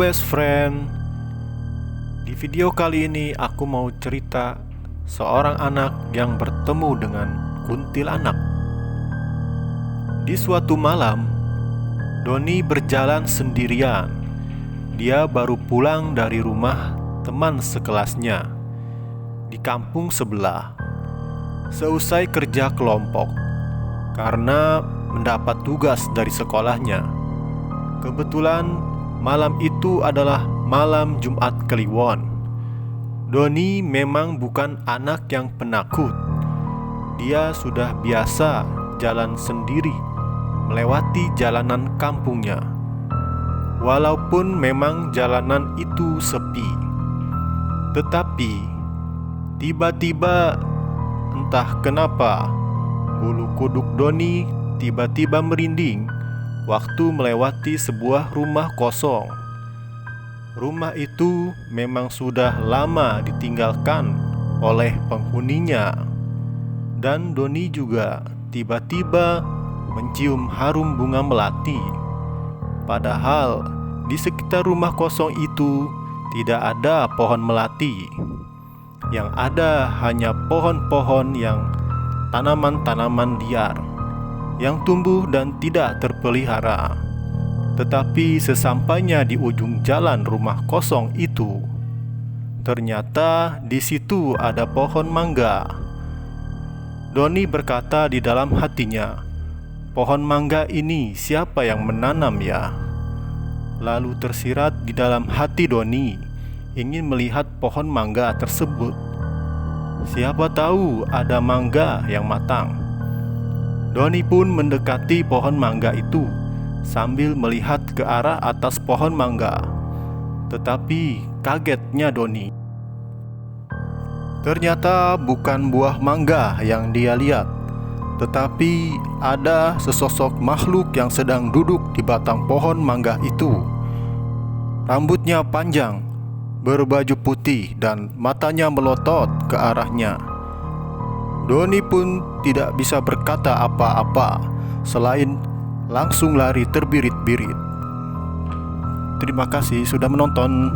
best friend. Di video kali ini aku mau cerita seorang anak yang bertemu dengan kuntilanak. Di suatu malam, Doni berjalan sendirian. Dia baru pulang dari rumah teman sekelasnya di kampung sebelah. Seusai kerja kelompok, karena mendapat tugas dari sekolahnya. Kebetulan malam itu adalah malam Jumat Kliwon. Doni memang bukan anak yang penakut. Dia sudah biasa jalan sendiri melewati jalanan kampungnya. Walaupun memang jalanan itu sepi, tetapi tiba-tiba entah kenapa bulu kuduk Doni tiba-tiba merinding waktu melewati sebuah rumah kosong. Rumah itu memang sudah lama ditinggalkan oleh penghuninya. Dan Doni juga tiba-tiba mencium harum bunga melati. Padahal di sekitar rumah kosong itu tidak ada pohon melati. Yang ada hanya pohon-pohon yang tanaman-tanaman liar yang tumbuh dan tidak terpelihara. Tetapi sesampainya di ujung jalan rumah kosong itu, ternyata di situ ada pohon mangga. Doni berkata di dalam hatinya, "Pohon mangga ini siapa yang menanam ya?" Lalu tersirat di dalam hati Doni ingin melihat pohon mangga tersebut. Siapa tahu ada mangga yang matang. Doni pun mendekati pohon mangga itu sambil melihat ke arah atas pohon mangga. Tetapi kagetnya Doni, ternyata bukan buah mangga yang dia lihat, tetapi ada sesosok makhluk yang sedang duduk di batang pohon mangga itu. Rambutnya panjang, berbaju putih, dan matanya melotot ke arahnya. Doni pun tidak bisa berkata apa-apa selain langsung lari terbirit-birit. Terima kasih sudah menonton.